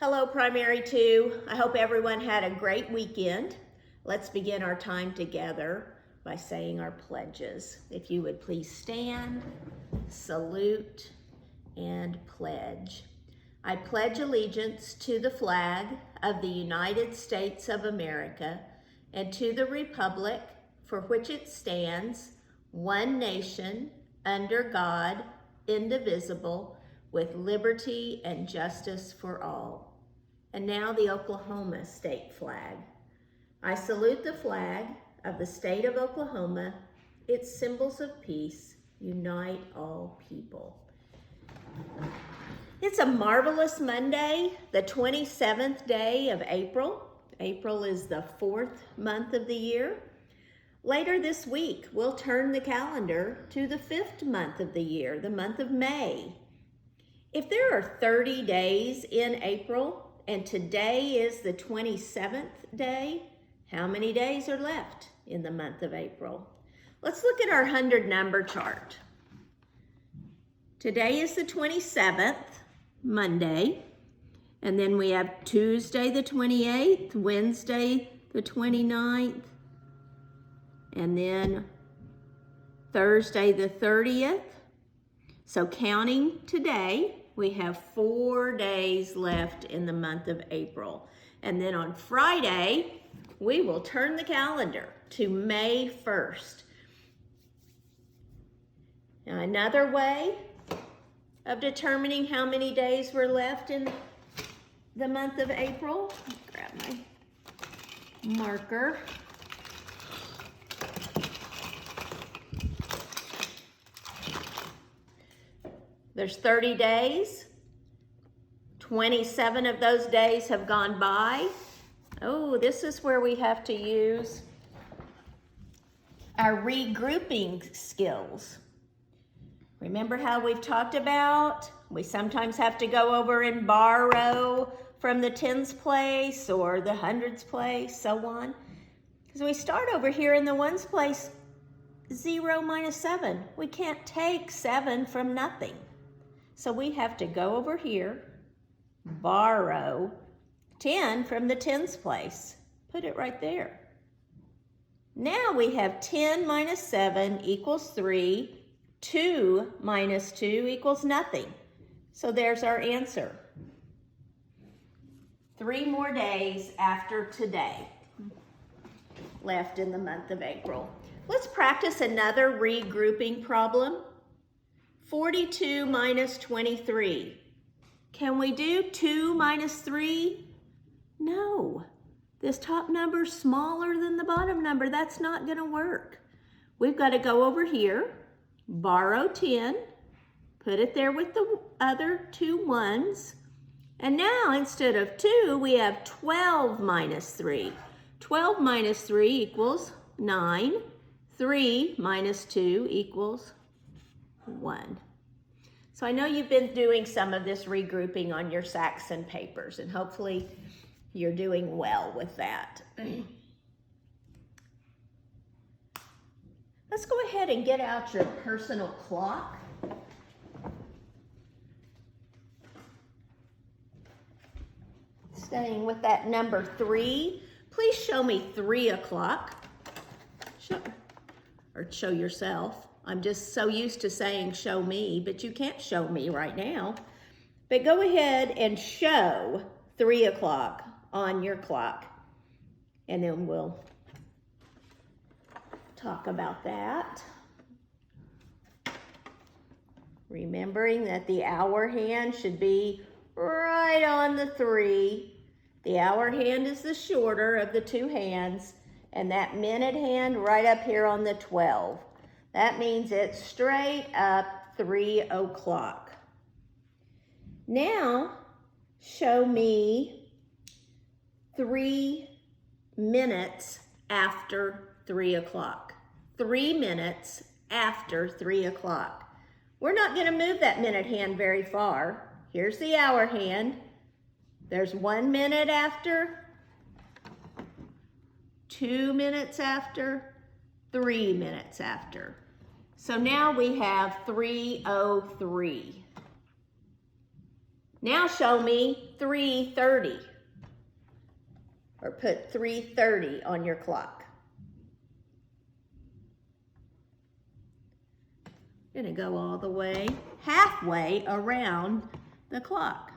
Hello, Primary 2. I hope everyone had a great weekend. Let's begin our time together by saying our pledges. If you would please stand, salute, and pledge. I pledge allegiance to the flag of the United States of America and to the republic for which it stands, one nation, under God, indivisible, with liberty and justice for all. And now the Oklahoma state flag. I salute the flag of the state of Oklahoma. Its symbols of peace unite all people. It's a marvelous Monday, the 27th day of April. April is the 4th month of the year. Later this week, we'll turn the calendar to the 5th month of the year, the month of May. If there are 30 days in April, and today is the 27th day, how many days are left in the month of April? Let's look at our 100 number chart. Today is the 27th, Monday, and then we have Tuesday the 28th, Wednesday the 29th, and then Thursday the 30th. So counting today, we have 4 days left in the month of April. And then on Friday, we will turn the calendar to May 1st. Now, another way of determining how many days were left in the month of April, grab my marker. There's 30 days. 27 of those days have gone by. Oh, this is where we have to use our regrouping skills. Remember how we've talked about we sometimes have to go over and borrow from the tens place or the hundreds place, so on. Because we start over here in the ones place, 0 minus 7. We can't take 7 from nothing. So we have to go over here, borrow 10 from the tens place. Put it right there. Now we have 10 minus 7 equals 3. 2 minus 2 equals nothing. So there's our answer. 3 more days after today left in the month of April. Let's practice another regrouping problem. 42 minus 23. Can we do 2 minus 3? No. This top number's smaller than the bottom number. That's not going to work. We've got to go over here, borrow 10, put it there with the other 2 ones. And now instead of 2, we have 12 minus 3. 12 minus 3 equals 9. 3 minus 2 equals 1. So I know you've been doing some of this regrouping on your Saxon papers, and hopefully you're doing well with that. Let's go ahead and get out your personal clock. Staying with that number 3, please show me 3 o'clock. Or show yourself. I'm just so used to saying show me, but you can't show me right now. But go ahead and show 3 o'clock on your clock. And then we'll talk about that. Remembering that the hour hand should be right on the 3. The hour hand is the shorter of the 2 hands, and that minute hand right up here on the 12. That means it's straight up 3 o'clock. Now, show me 3 minutes after 3 o'clock. 3 minutes after 3 o'clock. We're not going to move that minute hand very far. Here's the hour hand. There's 1 minute after, 2 minutes after, 3 minutes after. So now we have 3:03. Now show me 3:30. Or put 3:30 on your clock. I'm going to go all the way, halfway around the clock.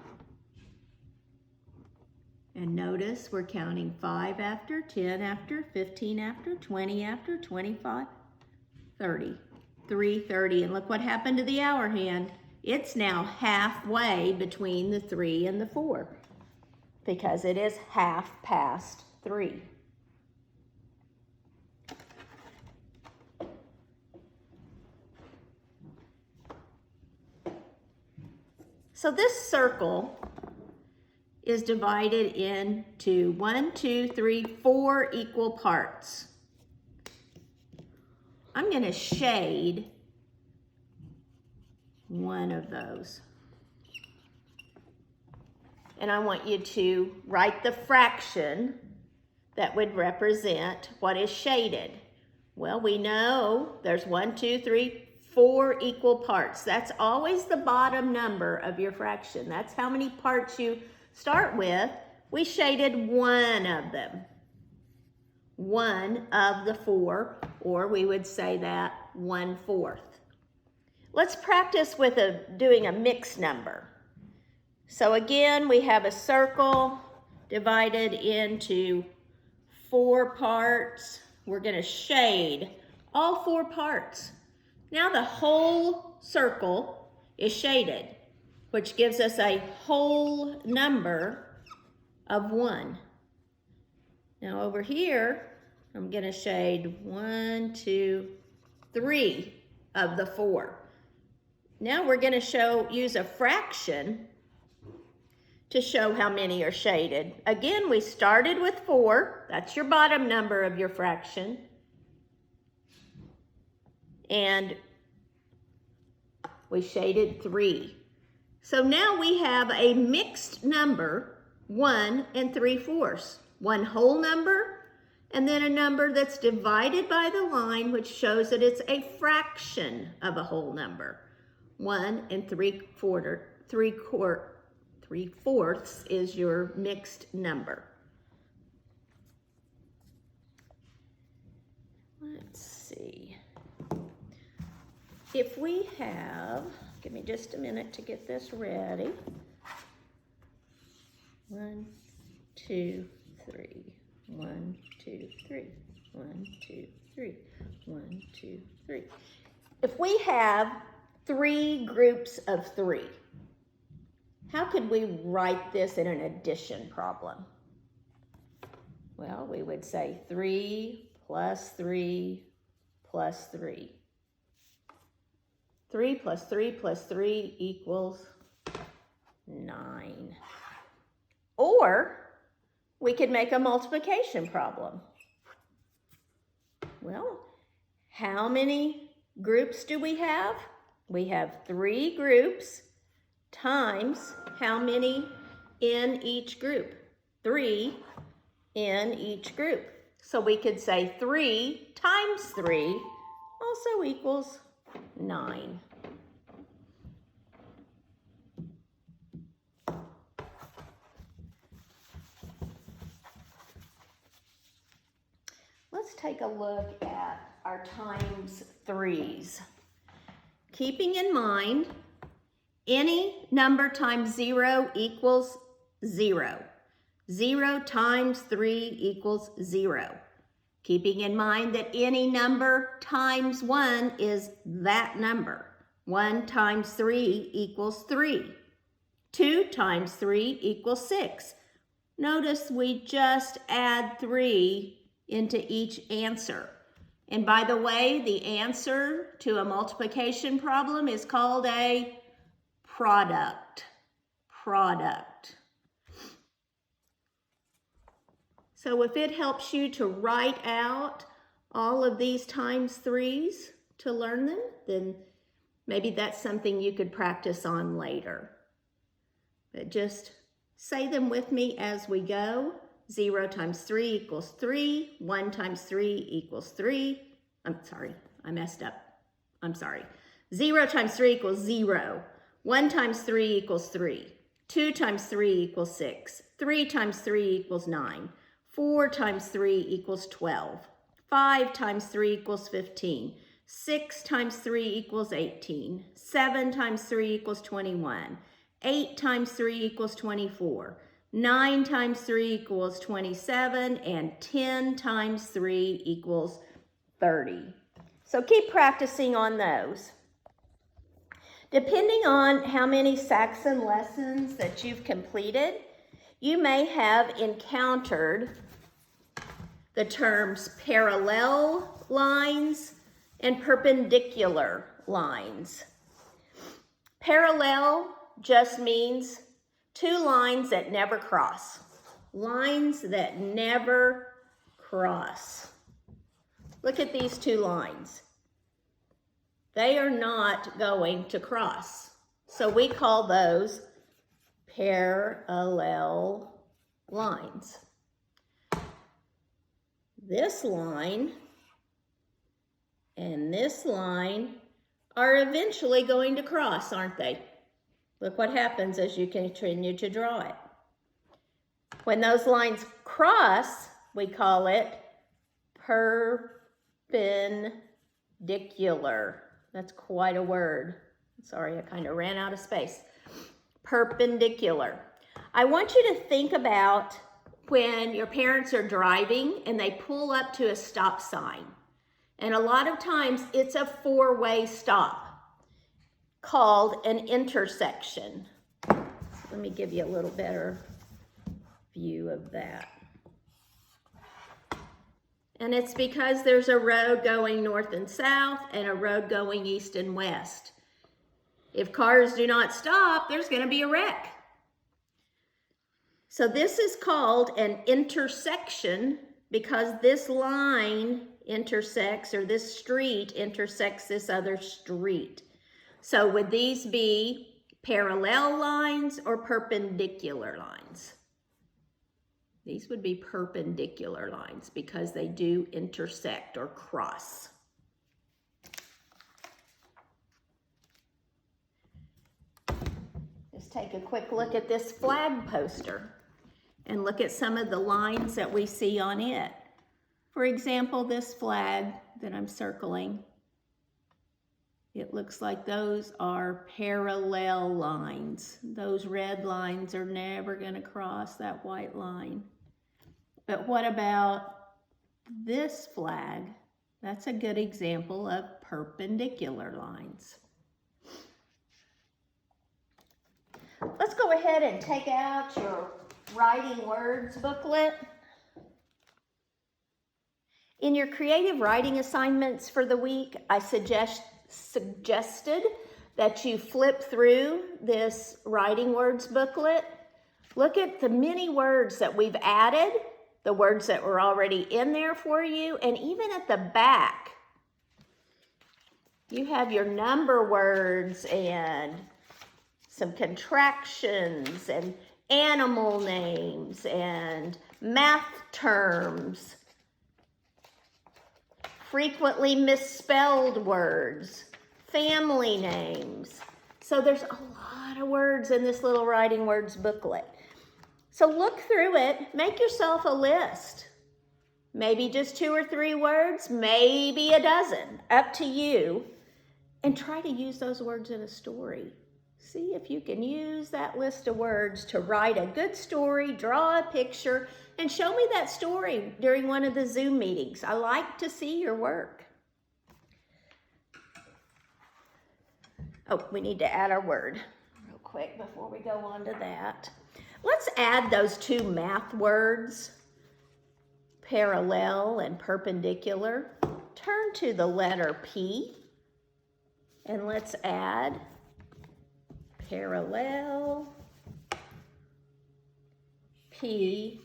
And notice we're counting 5 after, 10 after, 15 after, 20 after, 25, 30, 3:30. And look what happened to the hour hand. It's now halfway between the 3 and the 4 because it is 3:30. So this circle is divided into 1, 2, 3, 4 equal parts. I'm going to shade one of those. And I want you to write the fraction that would represent what is shaded. Well, we know there's 1, 2, 3, 4 equal parts. That's always the bottom number of your fraction. That's how many parts you start with. We shaded one of them. One of the 4, or we would say that 1/4. Let's practice with doing a mixed number. So again, we have a circle divided into 4 parts. We're going to shade all 4 parts. Now the whole circle is shaded, which gives us a whole number of 1. Now over here, I'm going to shade 1, 2, 3 of the 4. Now we're going to use a fraction to show how many are shaded. Again, we started with 4. That's your bottom number of your fraction. And we shaded 3. So now we have a mixed number, 1 3/4. One whole number, and then a number that's divided by the line, which shows that it's a fraction of a whole number. 1 3/4 is your mixed number. Let's see. If we have, give me just a minute to get this ready. 1, 2, 3. 1, 2, 3. 1, 2, 3. 1, 2, 3. If we have 3 groups of 3, how could we write this in an addition problem? Well, we would say 3 plus 3 plus 3. 3 plus 3 plus 3 equals 9. Or we could make a multiplication problem. Well, how many groups do we have? We have 3 groups times how many in each group? 3 in each group. So we could say 3 times 3 also equals 9. Let's take a look at our times 3s. Keeping in mind, any number times 0 equals 0. 0 times 3 equals 0. Keeping in mind that any number times 1 is that number. 1 times 3 equals 3. 2 times 3 equals 6. Notice we just add 3 into each answer. And by the way, the answer to a multiplication problem is called a product. So if it helps you to write out all of these times 3s to learn them, then maybe that's something you could practice on later. But just say them with me as we go. 0 times 3 equals 3. 1 times 3 equals 3. I'm sorry, I messed up. I'm sorry. 0 times 3 equals 0. 1 times 3 equals 3. 2 times 3 equals 6. 3 times 3 equals 9. 4 times 3 equals 12. 5 times 3 equals 15. 6 times 3 equals 18. 7 times 3 equals 21. 8 times 3 equals 24. 9 times 3 equals 27. And 10 times 3 equals 30. So keep practicing on those. Depending on how many Saxon lessons that you've completed, you may have encountered the terms parallel lines and perpendicular lines. Parallel just means two lines that never cross. Lines that never cross. Look at these two lines. They are not going to cross. So we call those parallel lines. This line and this line are eventually going to cross, aren't they? Look what happens as you continue to draw it. When those lines cross, we call it perpendicular. That's quite a word. Sorry, I kind of ran out of space. Perpendicular. I want you to think about when your parents are driving and they pull up to a stop sign. And a lot of times it's a four-way stop called an intersection. Let me give you a little better view of that. And it's because there's a road going north and south and a road going east and west. If cars do not stop, there's going to be a wreck. So this is called an intersection because this line intersects, or this street intersects this other street. So would these be parallel lines or perpendicular lines? These would be perpendicular lines because they do intersect or cross. Just take a quick look at this flag poster and look at some of the lines that we see on it. For example, this flag that I'm circling, it looks like those are parallel lines. Those red lines are never going to cross that white line. But what about this flag? That's a good example of perpendicular lines. Let's go ahead and take out your writing words booklet. In your creative writing assignments for the week, I suggested that you flip through this writing words booklet. Look at the many words that we've added, the words that were already in there for you, and even at the back, you have your number words and some contractions and animal names and math terms, frequently misspelled words, family names. So there's a lot of words in this little writing words booklet. So look through it, make yourself a list. Maybe just 2 or 3 words, maybe a dozen, up to you. And try to use those words in a story. See if you can use that list of words to write a good story, draw a picture, and show me that story during one of the Zoom meetings. I like to see your work. Oh, we need to add our word real quick before we go on to that. Let's add those 2 math words, parallel and perpendicular. Turn to the letter P, and let's add parallel, P-A-R-A-L-L-E-L,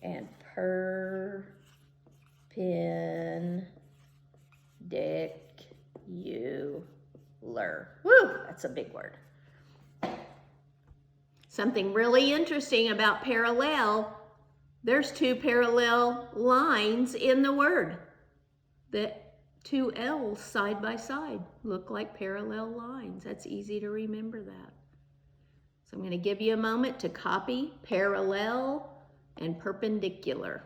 and perpendicular. Woo, that's a big word. Something really interesting about parallel, there's 2 parallel lines in the word that Two L's side by side look like parallel lines. That's easy to remember that. So I'm going to give you a moment to copy parallel and perpendicular.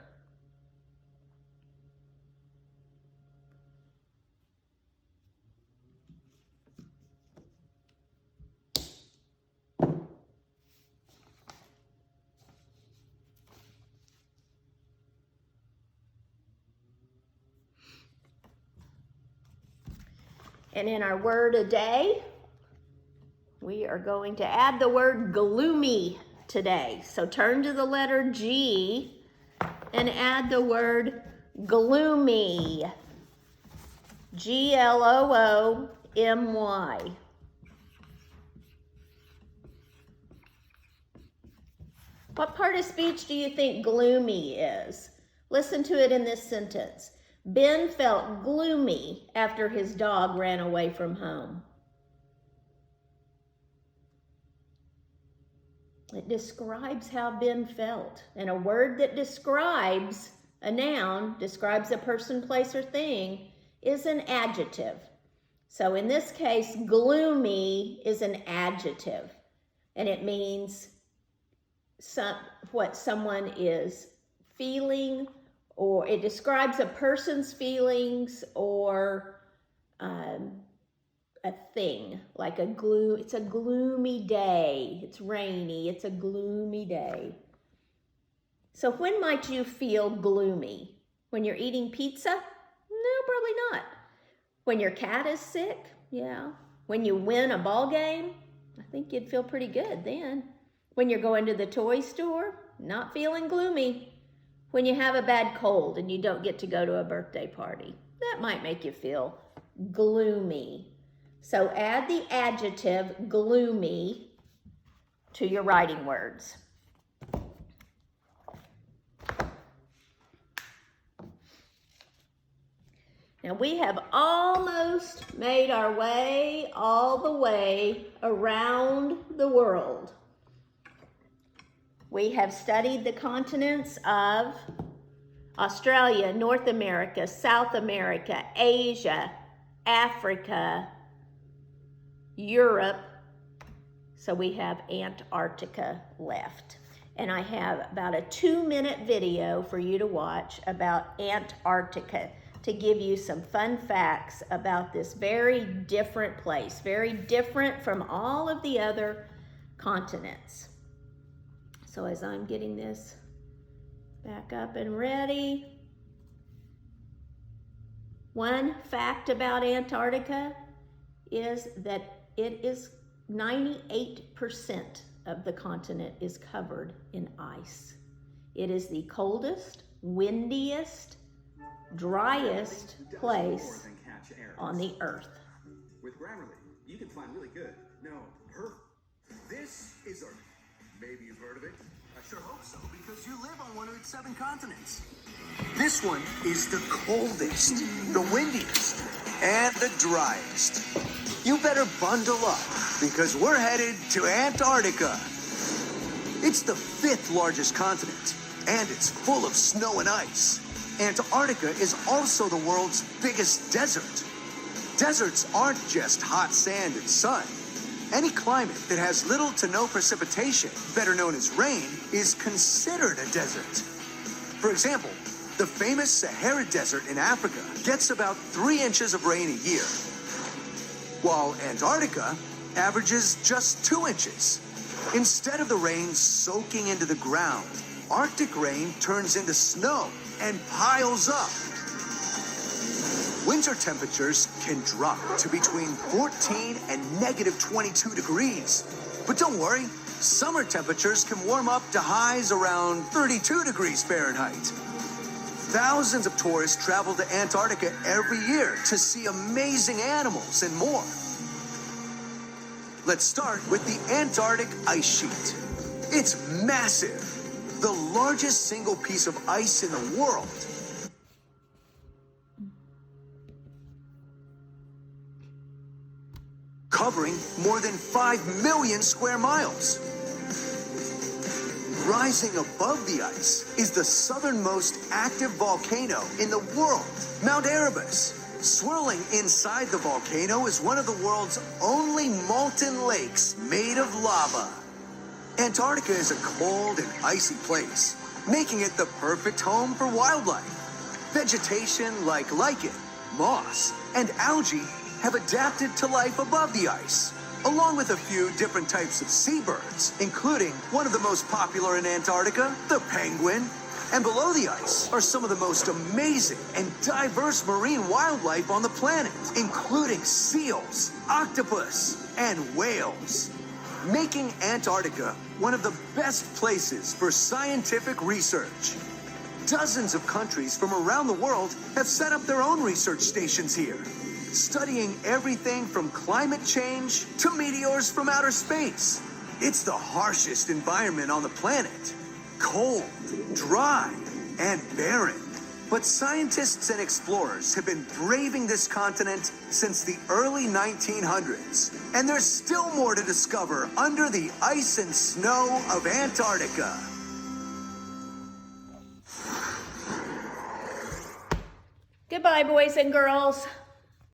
And in our word a day, we are going to add the word gloomy today. So turn to the letter G and add the word gloomy. Gloomy. What part of speech do you think gloomy is? Listen to it in this sentence. Ben felt gloomy after his dog ran away from home. It describes how Ben felt. And a word that describes a noun, describes a person, place, or thing, is an adjective. So in this case, gloomy is an adjective. And it means what someone is feeling, or it describes a person's feelings or a thing, like it's a gloomy day, it's rainy, it's a gloomy day. So when might you feel gloomy? When you're eating pizza? No, probably not. When your cat is sick? Yeah. When you win a ball game? I think you'd feel pretty good then. When you're going to the toy store? Not feeling gloomy. When you have a bad cold and you don't get to go to a birthday party, that might make you feel gloomy. So add the adjective gloomy to your writing words. Now we have almost made our way all the way around the world. We have studied the continents of Australia, North America, South America, Asia, Africa, Europe. So we have Antarctica left. And I have about a 2-minute video for you to watch about Antarctica to give you some fun facts about this very different place, very different from all of the other continents. So as I'm getting this back up and ready, one fact about Antarctica is that it is 98% of the continent is covered in ice. It is the coldest, windiest, driest place on the earth. With Grammarly, you can find really good. No, perfect. This is a... Maybe you've heard of it. I sure hope so, because you live on one of its 7 continents. This one is the coldest, the windiest, and the driest. You better bundle up, because we're headed to Antarctica. It's the 5th largest continent, and it's full of snow and ice. Antarctica is also the world's biggest desert. Deserts aren't just hot sand and sun. Any climate that has little to no precipitation, better known as rain, is considered a desert. For example, the famous Sahara Desert in Africa gets about 3 inches of rain a year, while Antarctica averages just 2 inches. Instead of the rain soaking into the ground, Arctic rain turns into snow and piles up. Winter temperatures can drop to between 14 and -22 degrees. But don't worry, summer temperatures can warm up to highs around 32 degrees Fahrenheit. Thousands of tourists travel to Antarctica every year to see amazing animals and more. Let's start with the Antarctic ice sheet. It's massive, the largest single piece of ice in the world. Covering more than 5 million square miles. Rising above the ice is the southernmost active volcano in the world, Mount Erebus. Swirling inside the volcano is one of the world's only molten lakes made of lava. Antarctica is a cold and icy place, making it the perfect home for wildlife. Vegetation like lichen, moss, and algae have adapted to life above the ice, along with a few different types of seabirds, including one of the most popular in Antarctica, the penguin. And below the ice are some of the most amazing and diverse marine wildlife on the planet, including seals, octopus, and whales, making Antarctica one of the best places for scientific research. Dozens of countries from around the world have set up their own research stations here, studying everything from climate change to meteors from outer space. It's the harshest environment on the planet. Cold, dry, and barren. But scientists and explorers have been braving this continent since the early 1900s. And there's still more to discover under the ice and snow of Antarctica. Goodbye, boys and girls.